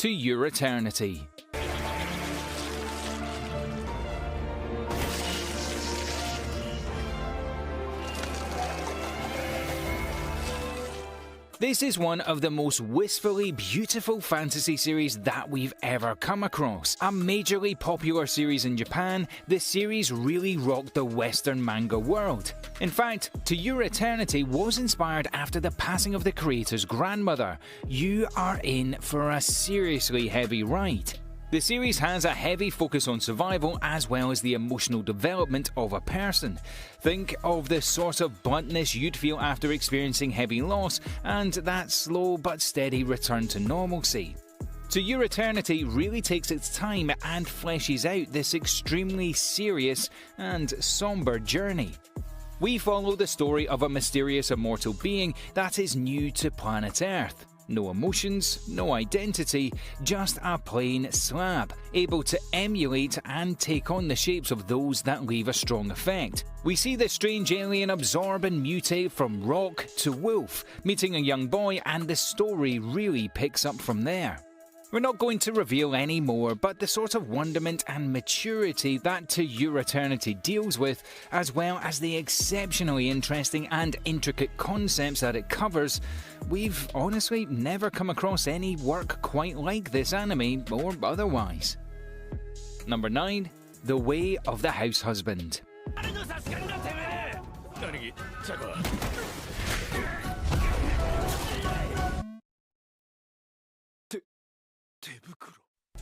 To Your Eternity. This is one of the most wistfully beautiful fantasy series that we've ever come across. A majorly popular series in Japan, this series really rocked the Western manga world. In fact, To Your Eternity was inspired after the passing of the creator's grandmother. You are in for a seriously heavy ride. The series has a heavy focus on survival as well as the emotional development of a person. Think of the sort of bluntness you'd feel after experiencing heavy loss and that slow but steady return to normalcy. To Your Eternity really takes its time and fleshes out this extremely serious and somber journey. We follow the story of a mysterious immortal being that is new to planet Earth. No emotions, no identity, just a plain slab, able to emulate and take on the shapes of those that leave a strong effect. We see the strange alien absorb and mutate from rock to wolf, meeting a young boy, and the story really picks up from there. We're not going to reveal any more, but the sort of wonderment and maturity that To Your Eternity deals with, as well as the exceptionally interesting and intricate concepts that it covers, we've honestly never come across any work quite like this, anime or otherwise. Number 9. The Way of the House Husband.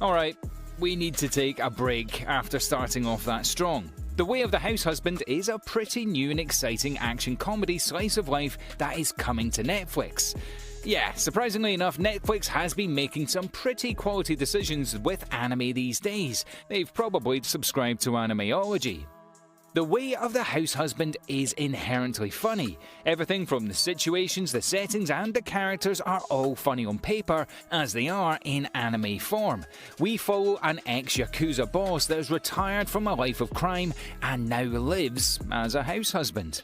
Alright, we need to take a break after starting off that strong. The Way of the House Husband is a pretty new and exciting action comedy slice of life that is coming to Netflix. Yeah, surprisingly enough, Netflix has been making some pretty quality decisions with anime these days. They've probably subscribed to Animeology. The Way of the House Husband is inherently funny. Everything from the situations, the settings, and the characters are all funny on paper, as they are in anime form. We follow an ex-Yakuza boss that is retired from a life of crime and now lives as a house husband.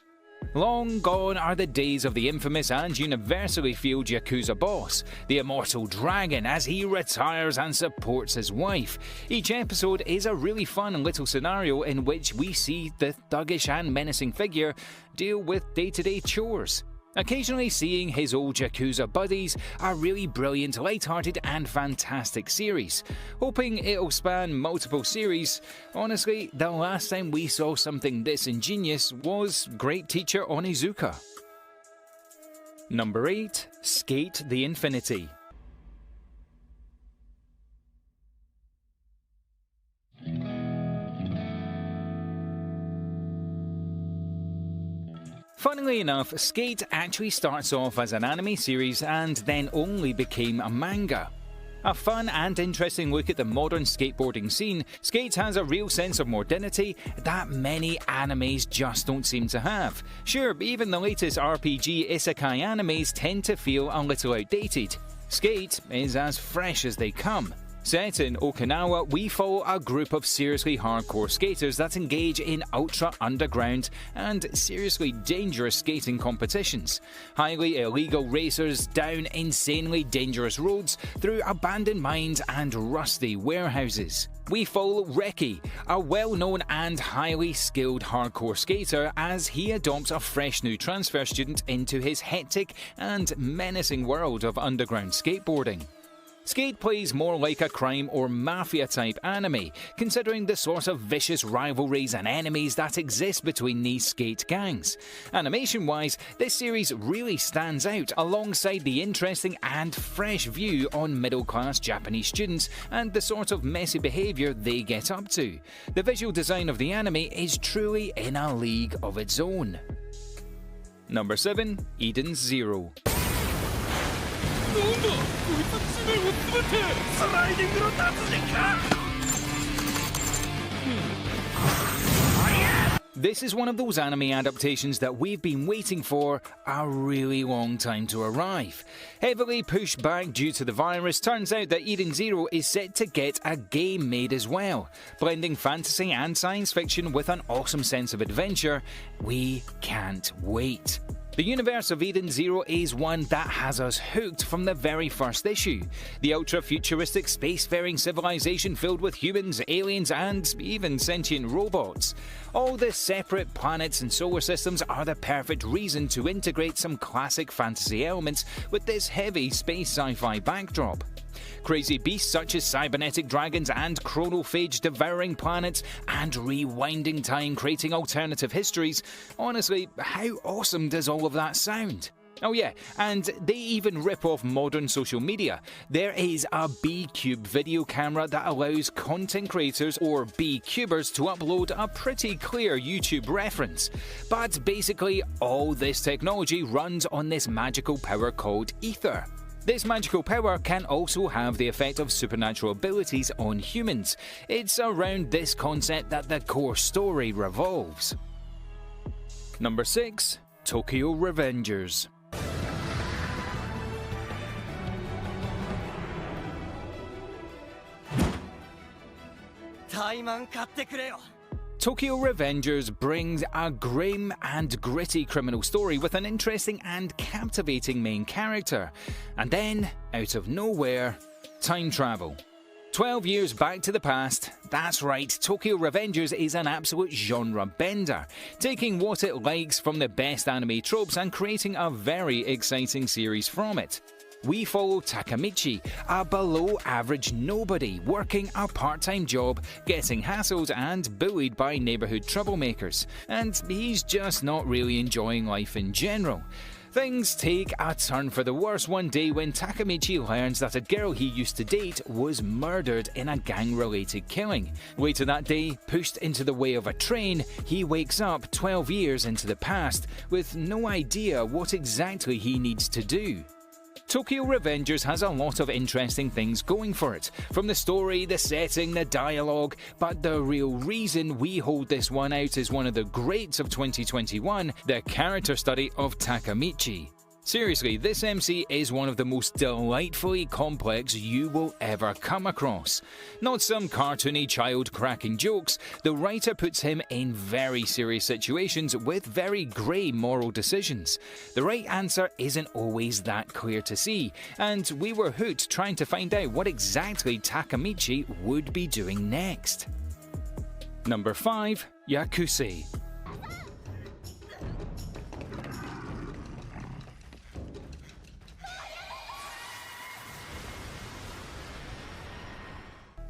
Long gone are the days of the infamous and universally feared Yakuza boss, the immortal dragon, as he retires and supports his wife. Each episode is a really fun little scenario in which we see the thuggish and menacing figure deal with day-to-day chores. Occasionally seeing his old Yakuza buddies, a really brilliant, light-hearted and fantastic series. Hoping it'll span multiple series, honestly, the last time we saw something this ingenious was Great Teacher Onizuka. Number 8. Skate the Infinity. Funnily enough, Skate actually starts off as an anime series and then only became a manga. A fun and interesting look at the modern skateboarding scene, Skate has a real sense of modernity that many animes just don't seem to have. Sure, even the latest RPG isekai animes tend to feel a little outdated. Skate is as fresh as they come. Set in Okinawa, we follow a group of seriously hardcore skaters that engage in ultra-underground and seriously dangerous skating competitions. Highly illegal racers down insanely dangerous roads, through abandoned mines and rusty warehouses. We follow Reki, a well-known and highly skilled hardcore skater, as he adopts a fresh new transfer student into his hectic and menacing world of underground skateboarding. Skate plays more like a crime or mafia type anime, considering the sort of vicious rivalries and enemies that exist between these skate gangs. Animation-wise, this series really stands out alongside the interesting and fresh view on middle-class Japanese students and the sort of messy behaviour they get up to. The visual design of the anime is truly in a league of its own. Number 7. Eden's Zero. This is one of those anime adaptations that we've been waiting for a really long time to arrive. Heavily pushed back due to the virus, turns out that Eden Zero is set to get a game made as well. Blending fantasy and science fiction with an awesome sense of adventure, we can't wait. The universe of Eden Zero is one that has us hooked from the very first issue. The ultra-futuristic spacefaring civilization filled with humans, aliens, and even sentient robots. All the separate planets and solar systems are the perfect reason to integrate some classic fantasy elements with this heavy space sci-fi backdrop. Crazy beasts such as cybernetic dragons and chronophage devouring planets and rewinding time creating alternative histories. Honestly, how awesome does all of that sound? Oh yeah, and they even rip off modern social media. There is a B-Cube video camera that allows content creators or B-Cubers to upload a pretty clear YouTube reference. But basically, all this technology runs on this magical power called ether. This magical power can also have the effect of supernatural abilities on humans. It's around this concept that the core story revolves. Number 6. Tokyo Revengers. Tokyo Revengers brings a grim and gritty criminal story with an interesting and captivating main character. And then, out of nowhere, time travel. 12 years back to the past, that's right, Tokyo Revengers is an absolute genre bender, taking what it likes from the best anime tropes and creating a very exciting series from it. We follow Takamichi, a below-average nobody working a part-time job, getting hassled and bullied by neighbourhood troublemakers, and he's just not really enjoying life in general. Things take a turn for the worse one day when Takamichi learns that a girl he used to date was murdered in a gang-related killing. Later that day, pushed into the way of a train, he wakes up 12 years into the past with no idea what exactly he needs to do. Tokyo Revengers has a lot of interesting things going for it, from the story, the setting, the dialogue, but the real reason we hold this one out as one of the greats of 2021, the character study of Takamichi. Seriously, this MC is one of the most delightfully complex you will ever come across. Not some cartoony child cracking jokes, the writer puts him in very serious situations with very grey moral decisions. The right answer isn't always that clear to see, and we were hooked trying to find out what exactly Takamichi would be doing next. Number 5. Yakuza.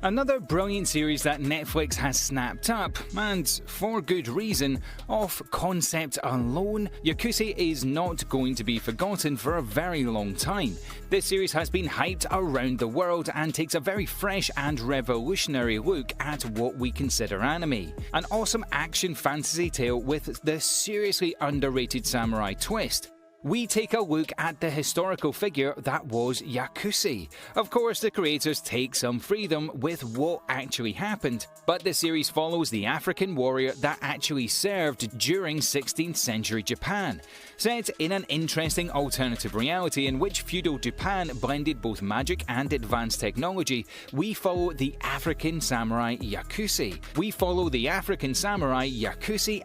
Another brilliant series that Netflix has snapped up, and for good reason. Off concept alone, Yakuza is not going to be forgotten for a very long time. This series has been hyped around the world and takes a very fresh and revolutionary look at what we consider anime. An awesome action fantasy tale with the seriously underrated samurai twist. We take a look at the historical figure that was Yakuza. Of course, the creators take some freedom with what actually happened, but the series follows the African warrior that actually served during 16th century Japan. Set in an interesting alternative reality in which feudal Japan blended both magic and advanced technology, we follow the African samurai Yakuza.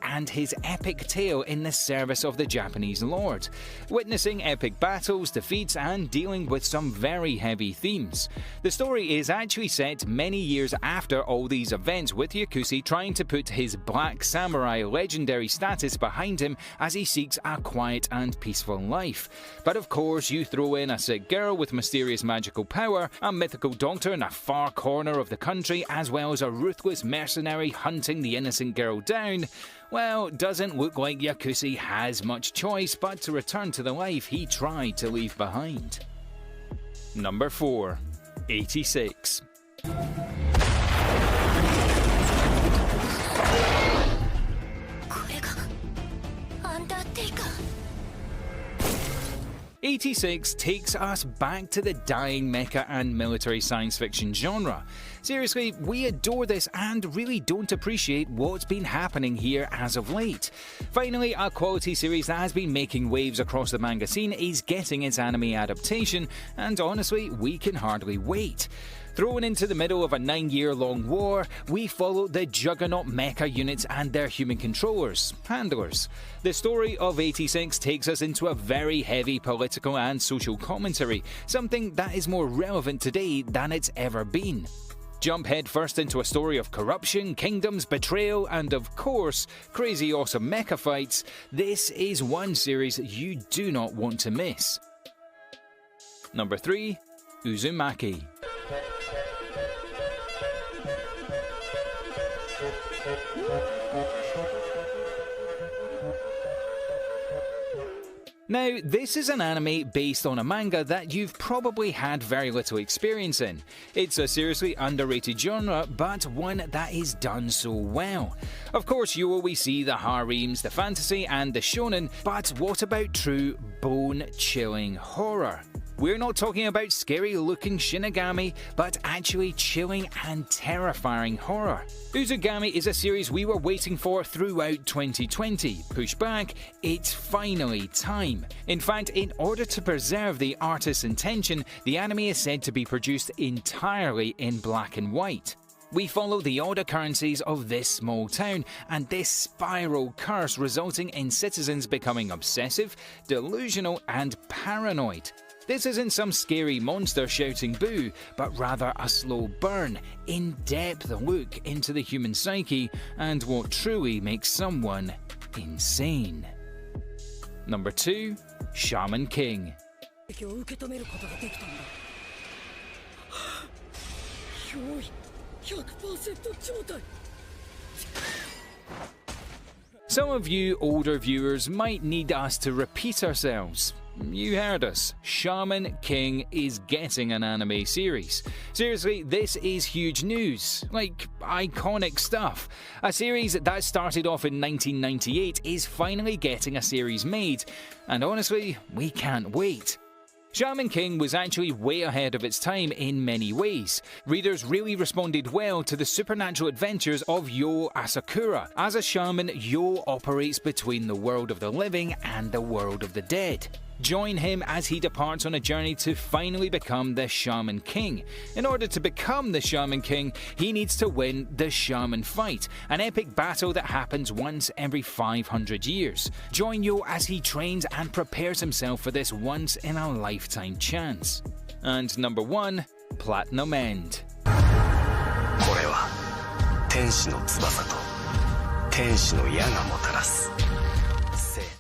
And his epic tale in the service of the Japanese lord, witnessing epic battles, defeats, and dealing with some very heavy themes. The story is actually set many years after all these events, with Yakuza trying to put his black samurai legendary status behind him as he seeks a quiet and peaceful life. But of course, you throw in a sick girl with mysterious magical power, a mythical doctor in a far corner of the country, as well as a ruthless mercenary hunting the innocent girl down. Well, doesn't look like Yakuza has much choice but to return to the life he tried to leave behind. Number 4. 86. '86 takes us back to the dying mecha and military science fiction genre. Seriously, we adore this and really don't appreciate what's been happening here as of late. Finally, a quality series that has been making waves across the manga scene is getting its anime adaptation, and honestly, we can hardly wait. Thrown into the middle of a 9-year-long war, we follow the Juggernaut mecha units and their human controllers, handlers. The story of 86 takes us into a very heavy political and social commentary, something that is more relevant today than it's ever been. Jump headfirst into a story of corruption, kingdoms, betrayal, and of course, crazy awesome mecha fights. This is one series you do not want to miss. Number 3. Uzumaki. Now, this is an anime based on a manga that you've probably had very little experience in. It's a seriously underrated genre, but one that is done so well. Of course, you always see the harems, the fantasy, and the shonen, but what about true bone-chilling horror? We're not talking about scary-looking Shinigami, but actually chilling and terrifying horror. Uzumaki is a series we were waiting for throughout 2020. Push back, it's finally time. In fact, in order to preserve the artist's intention, the anime is said to be produced entirely in black and white. We follow the odd occurrences of this small town and this spiral curse resulting in citizens becoming obsessive, delusional, and paranoid. This isn't some scary monster shouting boo, but rather a slow burn, in-depth look into the human psyche and what truly makes someone insane. Number 2. Shaman King. Some of you older viewers might need us to repeat ourselves. You heard us. Shaman King is getting an anime series. Seriously, this is huge news. Like, iconic stuff. A series that started off in 1998 is finally getting a series made, and honestly, we can't wait. Shaman King was actually way ahead of its time in many ways. Readers really responded well to the supernatural adventures of Yo Asakura. As a shaman, Yo operates between the world of the living and the world of the dead. Join him as he departs on a journey to finally become the Shaman King. In order to become the Shaman King, he needs to win the Shaman Fight, an epic battle that happens once every 500 years. Join Yo as he trains and prepares himself for this once-in-a-lifetime chance. And number 1, Platinum End. これは天使の翼と天使の矢がもたらす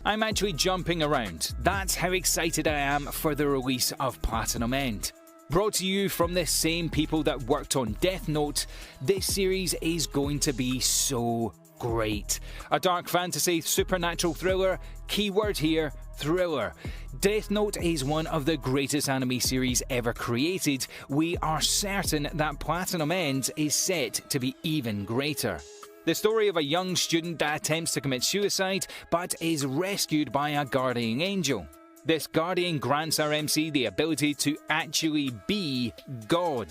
I'm actually jumping around. That's how excited I am for the release of Platinum End. Brought to you from the same people that worked on Death Note, this series is going to be so great. A dark fantasy supernatural thriller, keyword here, thriller. Death Note is one of the greatest anime series ever created. We are certain that Platinum End is set to be even greater. The story of a young student that attempts to commit suicide but is rescued by a guardian angel. This guardian grants our MC the ability to actually be God.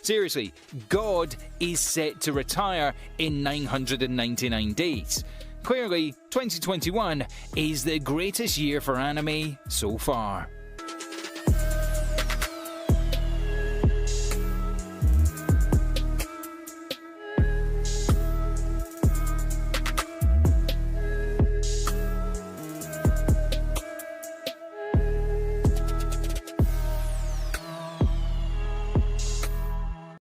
Seriously, God is set to retire in 999 days. Clearly, 2021 is the greatest year for anime so far.